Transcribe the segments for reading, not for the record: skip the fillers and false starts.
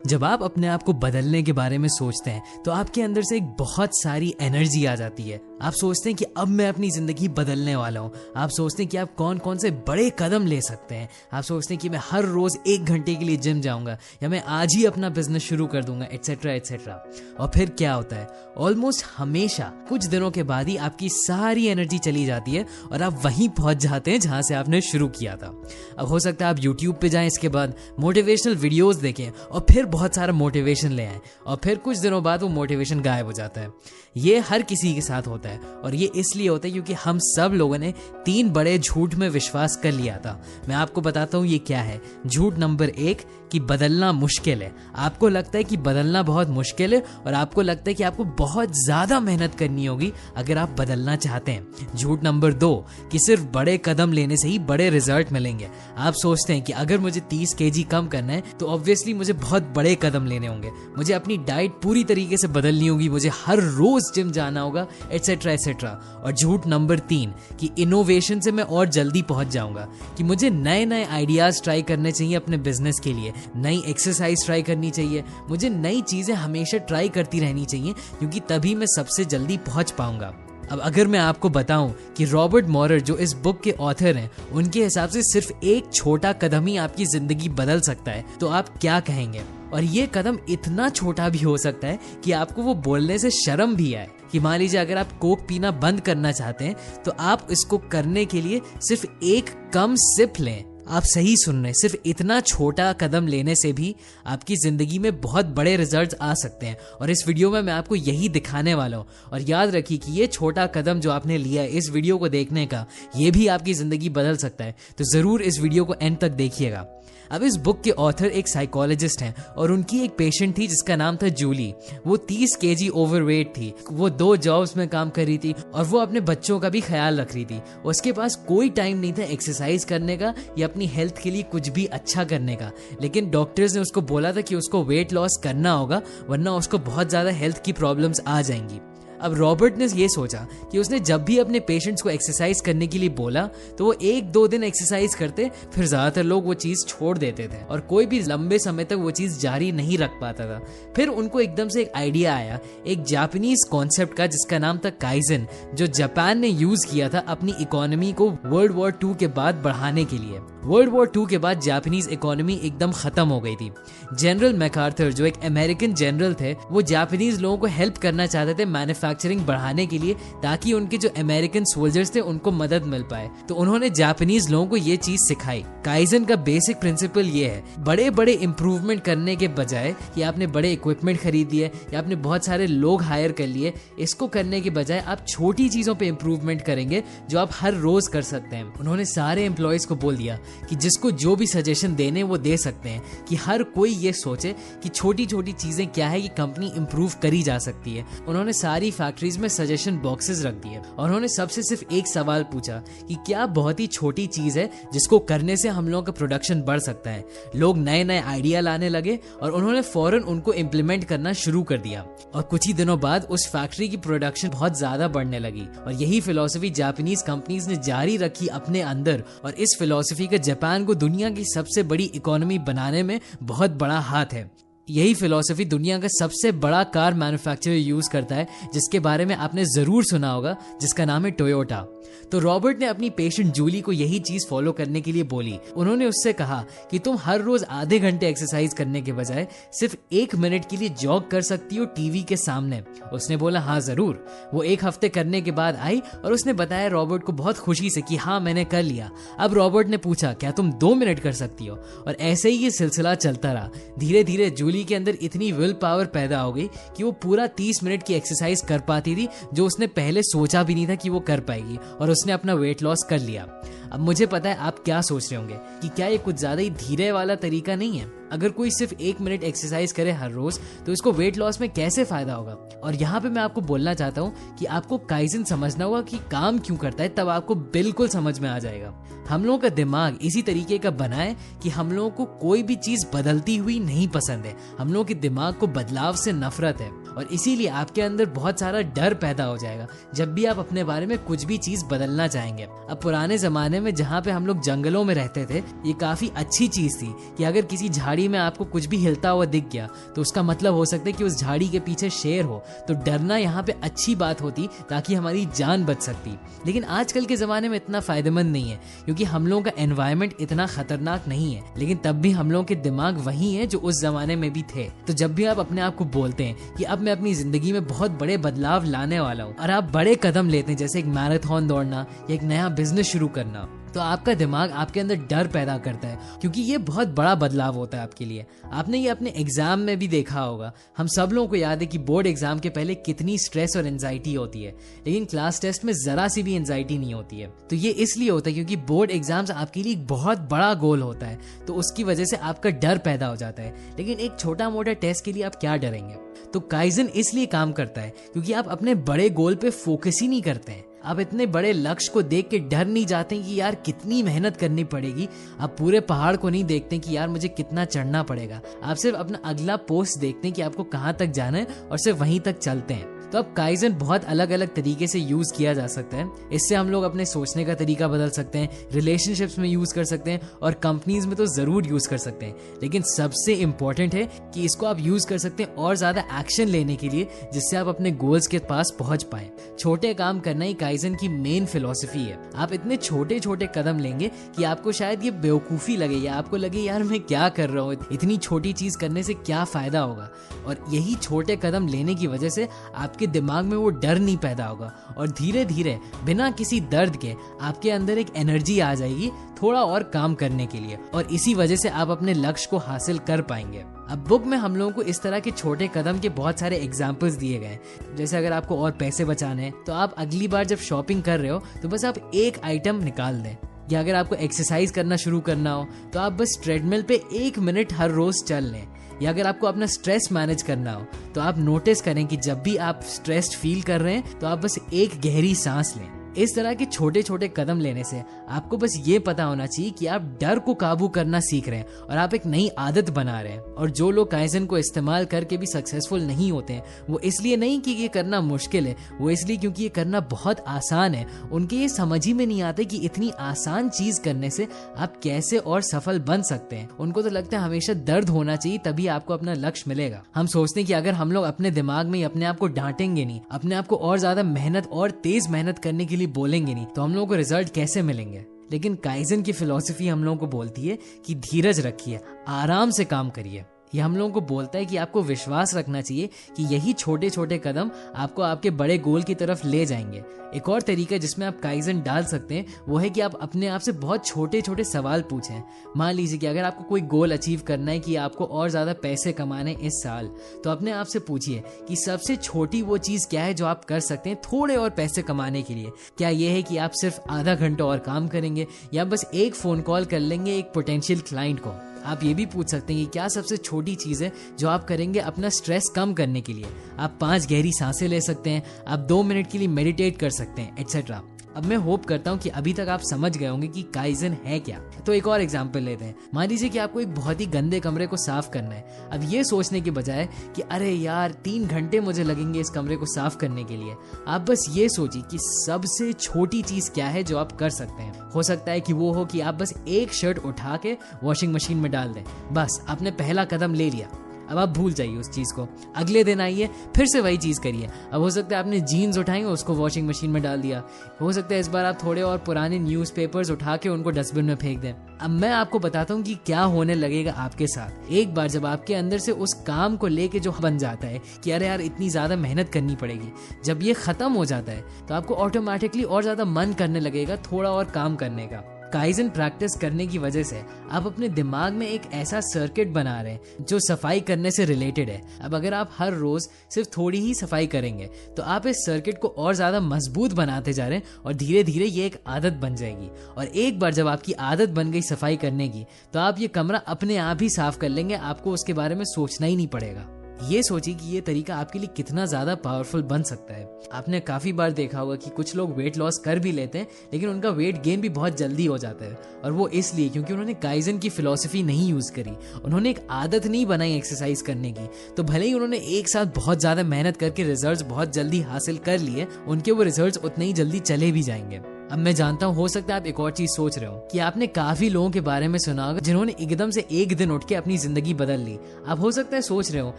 जब आप अपने आप को बदलने के बारे में सोचते हैं तो आपके अंदर से एक बहुत सारी एनर्जी आ जाती है। आप सोचते हैं कि अब मैं अपनी जिंदगी बदलने वाला हूँ। आप सोचते हैं कि आप कौन कौन से बड़े कदम ले सकते हैं। आप सोचते हैं कि मैं हर रोज 1 घंटे के लिए जिम जाऊंगा या मैं आज ही अपना बिजनेस शुरू कर दूंगा, एटसेट्रा एटसेट्रा। और फिर क्या होता है, ऑलमोस्ट हमेशा कुछ दिनों के बाद ही आपकी सारी एनर्जी चली जाती है और आप वहीं पहुंच जाते हैं जहां से आपने शुरू किया था। अब हो सकता है आप यूट्यूब पे जाएं, इसके बाद मोटिवेशनल वीडियोस देखें और फिर बहुत सारा मोटिवेशन ले आए और फिर कुछ दिनों बाद वो मोटिवेशन गायब हो जाता है। ये हर किसी के साथ होता है और ये इसलिए होता है क्योंकि हम सब लोगों ने 3 बड़े झूठ में विश्वास कर लिया था। मैं आपको बताता हूँ ये क्या है। झूठ नंबर 1 कि बदलना मुश्किल है। आपको लगता है कि बदलना बहुत मुश्किल है और आपको लगता है कि आपको बहुत ज्यादा मेहनत करनी होगी अगर आप बदलना चाहते हैं। झूठ नंबर 2 कि सिर्फ बड़े कदम लेने से ही बड़े रिजल्ट मिलेंगे। आप सोचते हैं कि अगर मुझे 30 kg कम करना है तो ऑब्वियसली मुझे बहुत बड़े कदम लेने होंगे, मुझे अपनी डाइट पूरी तरीके से बदलनी होगी, मुझे हर रोज जिम जाना होगा, एटसेट्रा एटसेट्रा। और झूठ नंबर 3 कि इनोवेशन से मैं और जल्दी पहुंच जाऊंगा, कि मुझे नए नए आइडियाज ट्राई करने चाहिए अपने बिजनेस के लिए, नई एक्सरसाइज ट्राई करनी चाहिए, मुझे नई चीजें हमेशा ट्राई करती रहनी चाहिए क्योंकि तभी मैं सबसे जल्दी पहुंच पाऊंगा। अब अगर मैं आपको बताऊं कि रॉबर्ट मॉरर जो इस बुक के ऑथर हैं, उनके हिसाब से सिर्फ एक छोटा कदम ही आपकी जिंदगी बदल सकता है, तो आप क्या कहेंगे? और ये कदम इतना छोटा भी हो सकता है कि आपको वो बोलने से शर्म भी आए। कि मान लीजिए अगर आप कोक पीना बंद करना चाहते हैं तो आप इसको करने के लिए सिर्फ एक कम सिप लें। आप सही सुन रहे हैं, सिर्फ इतना छोटा कदम लेने से भी आपकी जिंदगी में बहुत बड़े रिजल्ट्स आ सकते हैं। और इस वीडियो में मैं आपको यही दिखाने वाला हूँ। और याद रखिए कि ये छोटा कदम जो आपने लिया है इस वीडियो को देखने का, ये भी आपकी जिंदगी बदल सकता है। तो जरूर इस वीडियो को एंड तक देखिएगा। अब इस बुक के ऑथर एक साइकोलॉजिस्ट हैं और उनकी एक पेशेंट थी जिसका नाम था जूली। वो 30 kg ओवरवेट थी, वो 2 जॉब्स में काम कर रही थी और वो अपने बच्चों का भी ख्याल रख रही थी। उसके पास कोई टाइम नहीं था एक्सरसाइज करने का या अपनी हेल्थ के लिए कुछ भी अच्छा करने का। लेकिन डॉक्टर्स ने उसको बोला था कि उसको वेट लॉस करना होगा वरना उसको बहुत ज्यादा हेल्थ की प्रॉब्लम्स आ जाएंगी। अब रॉबर्ट ने ये सोचा कि उसने जब भी अपने पेशेंट्स को एक्सरसाइज करने के लिए बोला तो वो 1-2 दिन एक्सरसाइज करते, फिर ज्यादातर लोग वो चीज छोड़ देते थे और कोई भी लंबे समय तक वो चीज जारी नहीं रख पाता था। फिर उनको एकदम से एक आइडिया आया एक जापानीज कॉन्सेप्ट का जिसका नाम था काइजन, जो जापान ने यूज किया था अपनी इकोनॉमी को वर्ल्ड वॉर 2 के बाद बढ़ाने के लिए। वर्ल्ड वॉर 2 के बाद जापानीज इकोनॉमी एकदम खत्म हो गई थी। जनरल मैकार्थर जो एक अमेरिकन जनरल थे, वो जापानीज लोगों को हेल्प करना चाहते थे मैन्युफैक्चरिंग बढ़ाने के लिए ताकि उनके जो अमेरिकन सोल्जर्स थे उनको मदद मिल पाए। तो उन्होंने जापानीज लोगों को ये चीज सिखाई। काइजन का बेसिक प्रिंसिपल ये है, बड़े बड़े इंप्रूवमेंट करने के बजाय कि आपने बड़े इक्विपमेंट खरीद लिए या आपने बहुत सारे लोग हायर कर लिए, इसको करने के बजाय आप छोटी चीजों पे इंप्रूवमेंट करेंगे जो आप हर रोज कर सकते हैं। उन्होंने सारे एम्प्लॉयज को बोल दिया कि जिसको जो भी सजेशन देने वो दे सकते हैं, कि हर कोई ये सोचे कि छोटी छोटी चीजें क्या है कि कंपनी इंप्रूव करी जा सकती है। उन्होंने सारी फैक्ट्रीज में सजेशन बॉक्सेस रख दिए और उन्होंने सबसे सिर्फ एक सवाल पूछा कि क्या बहुत ही छोटी चीज है जिसको करने से हम लोगों का प्रोडक्शन बढ़ सकता है। लोग नए नए आइडिया लाने लगे और उन्होंने फौरन उनको इम्प्लीमेंट करना शुरू कर दिया और कुछ ही दिनों बाद उस फैक्ट्री की प्रोडक्शन बहुत ज्यादा बढ़ने लगी। और यही फिलॉसफी जापानीज कंपनीज ने जारी रखी अपने अंदर और इस फिलॉसफी का जापान को दुनिया की सबसे बड़ी इकोनॉमी बनाने में बहुत बड़ा हाथ है। यही फिलॉसफी दुनिया का सबसे बड़ा कार मैन्युफैक्चरर यूज करता है जिसके बारे में आपने जरूर सुना होगा, जिसका नाम है टोयोटा। तो रॉबर्ट ने अपनी पेशेंट जूली को यही चीज फॉलो करने के लिए बोली। उन्होंने उससे कहा कि तुम हर रोज आधे घंटे एक्सरसाइज करने के बजाय सिर्फ 1 मिनट के लिए जॉग कर सकती हो टीवी के सामने। उसने बोला हाँ जरूर। वो 1 हफ्ते करने के बाद आई और उसने बताया रॉबर्ट को बहुत खुशी से कि हाँ मैंने कर लिया। अब रॉबर्ट ने पूछा क्या तुम 2 मिनट कर सकती हो, और ऐसे ही ये सिलसिला चलता रहा। धीरे धीरे जूली के अंदर इतनी विल पावर पैदा हो गई कि वो पूरा 30 मिनट की एक्सरसाइज कर पाती थी, जो उसने पहले सोचा भी नहीं था कि वो कर पाएगी, और उसने अपना वेट लॉस कर लिया। अब मुझे पता है आप क्या सोच रहे होंगे कि क्या ये कुछ ज्यादा ही धीरे वाला तरीका नहीं है। अगर कोई सिर्फ 1 मिनट एक्सरसाइज करे हर रोज तो इसको वेट लॉस में कैसे फायदा होगा। और यहाँ पे मैं आपको बोलना चाहता हूँ कि आपको काइजन समझना होगा कि काम क्यों करता है, तब आपको बिल्कुल समझ में आ जाएगा। हम लोगों का दिमाग इसी तरीके का बना है कि हम लोगों को कोई भी चीज बदलती हुई नहीं पसंद है। हम लोगों के दिमाग को बदलाव से नफरत है और इसीलिए आपके अंदर बहुत सारा डर पैदा हो जाएगा जब भी आप अपने बारे में कुछ भी चीज बदलना चाहेंगे। अब पुराने जमाने में जहाँ पे हम लोग जंगलों में रहते थे, ये काफी अच्छी चीज थी कि अगर किसी झाड़ी में आपको कुछ भी हिलता हुआ दिख गया तो उसका मतलब हो सकता है कि उस झाड़ी के पीछे शेर हो, तो डरना यहाँ पे अच्छी बात होती ताकि हमारी जान बच सकती। लेकिन आजकल के जमाने में इतना फायदेमंद नहीं है क्योंकि हम लोगों का एनवायरनमेंट इतना खतरनाक नहीं है, लेकिन तब भी हम लोगों के दिमाग वही है जो उस जमाने में भी थे। तो जब भी आप अपने आप को बोलते हैं कि अब मैं अपनी जिंदगी में बहुत बड़े बदलाव लाने वाला हूँ और आप बड़े कदम लेते हैं, जैसे एक मैराथन दौड़ना या एक नया बिजनेस शुरू करना, तो आपका दिमाग आपके अंदर डर पैदा करता है क्योंकि ये बहुत बड़ा बदलाव होता है आपके लिए। आपने ये अपने एग्जाम में भी देखा होगा। हम सब लोगों को याद है कि बोर्ड एग्जाम के पहले कितनी स्ट्रेस और एंजाइटी होती है, लेकिन क्लास टेस्ट में जरा सी भी एंजाइटी नहीं होती है। तो ये इसलिए होता है क्योंकि बोर्ड एग्जाम्स आपके लिए एक बहुत बड़ा गोल होता है, तो उसकी वजह से आपका डर पैदा हो जाता है। लेकिन एक छोटा मोटा टेस्ट के लिए आप क्या डरेंगे? तो काइजन इसलिए काम करता है क्योंकि आप अपने बड़े गोल पे फोकस ही नहीं करते हैं। आप इतने बड़े लक्ष्य को देख के डर नहीं जाते कि यार कितनी मेहनत करनी पड़ेगी। आप पूरे पहाड़ को नहीं देखते कि यार मुझे कितना चढ़ना पड़ेगा। आप सिर्फ अपना अगला पोस्ट देखते हैं कि आपको कहाँ तक जाना है और सिर्फ वहीं तक चलते हैं। तो अब काइजन बहुत अलग अलग तरीके से यूज किया जा सकता है। इससे हम लोग अपने सोचने का तरीका बदल सकते हैं, रिलेशनशिप्स में यूज कर सकते हैं और कंपनीज में तो जरूर यूज कर सकते हैं। लेकिन सबसे इंपॉर्टेंट है कि इसको आप यूज कर सकते हैं और ज्यादा एक्शन लेने के लिए, जिससे आप अपने गोल्स के पास पहुंच पाए। छोटे काम करना ही काइजन की मेन फिलॉसफी है। आप इतने छोटे छोटे कदम लेंगे कि आपको शायद ये बेवकूफी लगे या आपको लगे यार मैं क्या कर रहा हूँ, इतनी छोटी चीज करने से क्या फायदा होगा। और यही छोटे कदम लेने की वजह से आपके दिमाग में वो डर नहीं पैदा होगा और धीरे धीरे बिना किसी दर्द के आपके अंदर एक एनर्जी आ जाएगी थोड़ा और काम करने के लिए, और इसी वजह से आप अपने लक्ष्य को हासिल कर पाएंगे। अब बुक में हम लोगों को इस तरह के छोटे कदम के बहुत सारे एग्जाम्पल्स दिए गए। जैसे अगर आपको और पैसे बचाने हैं तो आप अगली बार जब शॉपिंग कर रहे हो तो बस आप एक आइटम निकाल दें, या अगर आपको एक्सरसाइज करना शुरू करना हो तो आप बस ट्रेडमिल पे 1 मिनट हर रोज चल लें, या अगर आपको अपना स्ट्रेस मैनेज करना हो तो आप नोटिस करें कि जब भी आप स्ट्रेस्ड फील कर रहे हैं तो आप बस एक गहरी सांस लें। इस तरह के छोटे छोटे कदम लेने से आपको बस ये पता होना चाहिए कि आप डर को काबू करना सीख रहे हैं और आप एक नई आदत बना रहे हैं। और जो लोग काइजन को इस्तेमाल करके भी सक्सेसफुल नहीं होते हैं, वो इसलिए नहीं कि ये करना मुश्किल है, वो इसलिए क्योंकि ये करना बहुत आसान है। उनके ये समझ ही में नहीं आता कि इतनी आसान चीज करने से आप कैसे और सफल बन सकते हैं। उनको तो लगता है हमेशा दर्द होना चाहिए तभी आपको अपना लक्ष्य मिलेगा। हम सोचते हैं कि अगर हम लोग अपने दिमाग में अपने आप को डांटेंगे नहीं, अपने आप को और ज्यादा मेहनत और तेज मेहनत करने के लिए बोलेंगे नहीं, तो हम लोगों को रिजल्ट कैसे मिलेंगे। लेकिन काइजन की फिलॉसफी हम लोगों को बोलती है कि धीरज रखिए, आराम से काम करिए। ये हम लोगों को बोलता है कि आपको विश्वास रखना चाहिए कि यही छोटे छोटे कदम आपको आपके बड़े गोल की तरफ ले जाएंगे। एक और तरीका जिसमें आप काइजन डाल सकते हैं वो है कि आप अपने आप से बहुत छोटे छोटे सवाल पूछें। मान लीजिए कि अगर आपको कोई गोल अचीव करना है कि आपको और ज्यादा पैसे कमाने इस साल, तो अपने आप से पूछिए कि सबसे छोटी वो चीज क्या है जो आप कर सकते हैं थोड़े और पैसे कमाने के लिए। क्या ये है कि आप सिर्फ आधा घंटा और काम करेंगे, या बस एक फोन कॉल कर लेंगे एक पोटेंशियल क्लाइंट को। आप ये भी पूछ सकते हैं कि क्या सबसे छोटी चीज है जो आप करेंगे अपना स्ट्रेस कम करने के लिए। आप 5 गहरी सांसें ले सकते हैं, आप 2 मिनट के लिए मेडिटेट कर सकते हैं, एटसेट्रा। अब मैं होप करता हूँ कि अभी तक आप समझ गए होंगे कि काइजन है क्या। तो एक और एग्जांपल लेते हैं। मान लीजिए कि आपको एक बहुत ही गंदे कमरे को साफ करना है। अब ये सोचने के बजाय कि अरे यार 3 घंटे मुझे लगेंगे इस कमरे को साफ करने के लिए, आप बस ये सोचिए कि सबसे छोटी चीज क्या है जो आप कर सकते हैं। हो सकता है कि वो हो कि आप बस एक शर्ट उठा के वॉशिंग मशीन में डाल दें। बस आपने पहला कदम ले लिया। अब आप भूल जाइए उस चीज को, अगले दिन आइए फिर से वही चीज करिए। अब हो सकता है आपने जीन्स उठाई उसको वॉशिंग मशीन में डाल दिया। हो सकता है इस बार आप थोड़े और पुराने न्यूज़पेपर्स उठा के उनको डस्टबिन में फेंक दें। अब मैं आपको बताता हूँ कि क्या होने लगेगा आपके साथ एक बार जब आपके अंदर से उस काम को लेके जो बन जाता है कि अरे यार इतनी ज्यादा मेहनत करनी पड़ेगी, जब ये खत्म हो जाता है तो आपको ऑटोमेटिकली और ज्यादा मन करने लगेगा थोड़ा और काम करने का। काइजन प्रैक्टिस करने की वजह से आप अपने दिमाग में एक ऐसा सर्किट बना रहे हैं जो सफाई करने से रिलेटेड है। अब अगर आप हर रोज सिर्फ थोड़ी ही सफाई करेंगे तो आप इस सर्किट को और ज्यादा मजबूत बनाते जा रहे हैं और धीरे धीरे ये एक आदत बन जाएगी। और एक बार जब आपकी आदत बन गई सफाई करने की तो आप ये कमरा अपने आप ही साफ कर लेंगे, आपको उसके बारे में सोचना ही नहीं पड़ेगा। ये सोचिए कि ये तरीका आपके लिए कितना ज्यादा पावरफुल बन सकता है। आपने काफी बार देखा होगा कि कुछ लोग वेट लॉस कर भी लेते हैं लेकिन उनका वेट गेन भी बहुत जल्दी हो जाता है, और वो इसलिए क्योंकि उन्होंने काइजन की फिलॉसफी नहीं यूज करी, उन्होंने एक आदत नहीं बनाई एक्सरसाइज करने की। तो भले ही उन्होंने एक साथ बहुत ज्यादा मेहनत करके रिजल्ट्स बहुत जल्दी हासिल कर लिए, उनके वो रिजल्ट्स उतने ही जल्दी चले भी जाएंगे। अब मैं जानता हूँ हो सकता है आप एक और चीज सोच रहे हो कि आपने काफी लोगों के बारे में सुना होगा जिन्होंने एकदम से एक दिन उठ के अपनी जिंदगी बदल ली। आप हो सकता है सोच रहे हो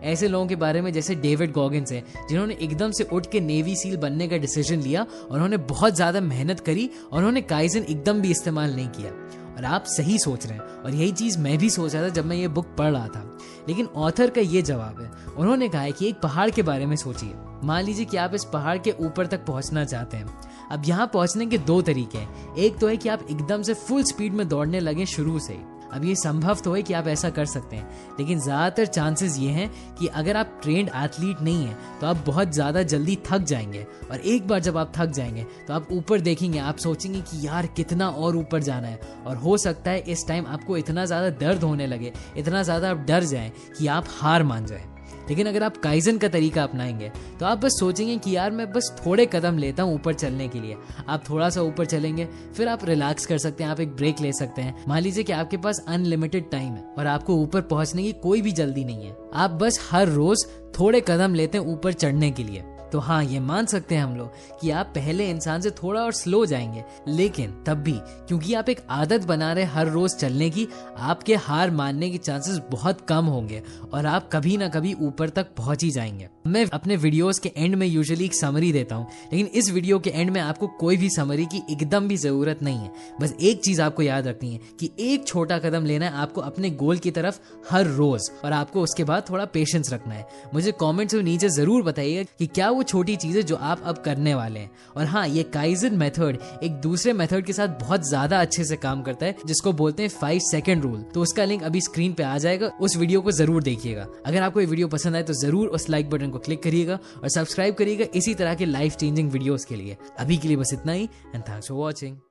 ऐसे लोगों के बारे में जैसे डेविड गॉगिंस है, जिन्होंने एकदम से उठ के नेवी सील बनने का डिसीजन लिया और उन्होंने बहुत ज्यादा मेहनत करी और उन्होंने काइजन एकदम भी इस्तेमाल नहीं किया। और आप सही सोच रहे हैं, और यही चीज मैं भी सोच रहा था जब मैं ये बुक पढ़ रहा था। लेकिन ऑथर का ये जवाब है, उन्होंने कहा है कि एक पहाड़ के बारे में सोचिए। मान लीजिए कि आप इस पहाड़ के ऊपर तक पहुंचना चाहते हैं। अब यहाँ पहुंचने के दो तरीके हैं। एक तो है कि आप एकदम से फुल स्पीड में दौड़ने लगे शुरू से ही। अब ये संभव तो है कि आप ऐसा कर सकते हैं, लेकिन ज्यादातर चांसेस ये हैं कि अगर आप ट्रेंड एथलीट नहीं हैं तो आप बहुत ज्यादा जल्दी थक जाएंगे, और एक बार जब आप थक जाएंगे तो आप ऊपर देखेंगे, आप सोचेंगे कि यार कितना और ऊपर जाना है, और हो सकता है इस टाइम आपको इतना ज्यादा दर्द होने लगे, इतना ज्यादा आप डर जाएं कि आप हार मान जाएं। लेकिन अगर आप काइजन का तरीका अपनाएंगे तो आप बस सोचेंगे कि यार मैं बस थोड़े कदम लेता हूँ ऊपर चलने के लिए। आप थोड़ा सा ऊपर चलेंगे, फिर आप रिलैक्स कर सकते हैं, आप एक ब्रेक ले सकते हैं। मान लीजिए कि आपके पास अनलिमिटेड टाइम है और आपको ऊपर पहुंचने की कोई भी जल्दी नहीं है, आप बस हर रोज थोड़े कदम लेते हैं ऊपर चढ़ने के लिए। तो हाँ, ये मान सकते हैं हम लोग कि आप पहले इंसान से थोड़ा और स्लो जाएंगे, लेकिन तब भी क्योंकि आप एक आदत बना रहे हर रोज चलने की, आपके हार मानने के चांसेस बहुत कम होंगे और आप कभी ना कभी ऊपर तक पहुंच ही जाएंगे। मैं अपने वीडियोस के एंड में यूजुअली एक समरी देता हूँ, लेकिन इस वीडियो के एंड में आपको कोई भी समरी की एकदम भी जरूरत नहीं है। बस एक चीज आपको याद रखनी है कि एक छोटा कदम लेना है आपको अपने गोल की तरफ हर रोज, और आपको उसके बाद थोड़ा पेशेंस रखना है। मुझे कमेंट्स में नीचे जरूर बताइएगा कि क्या वो छोटी चीजें जो आप अब करने वाले हैं। और हाँ, ये काइजन मेथड एक दूसरे मेथड के साथ बहुत ज्यादा अच्छे से काम करता है जिसको बोलते हैं 5 सेकंड रूल। तो उसका लिंक अभी स्क्रीन पे आ जाएगा, उस वीडियो को जरूर देखिएगा। अगर आपको ये वीडियो पसंद आए तो जरूर उस लाइक बटन को क्लिक करिएगा और सब्सक्राइब करिएगा इसी तरह के लाइफ चेंजिंग वीडियोस के लिए। अभी के लिए बस इतना ही, एंड थैंक्स फॉर वॉचिंग।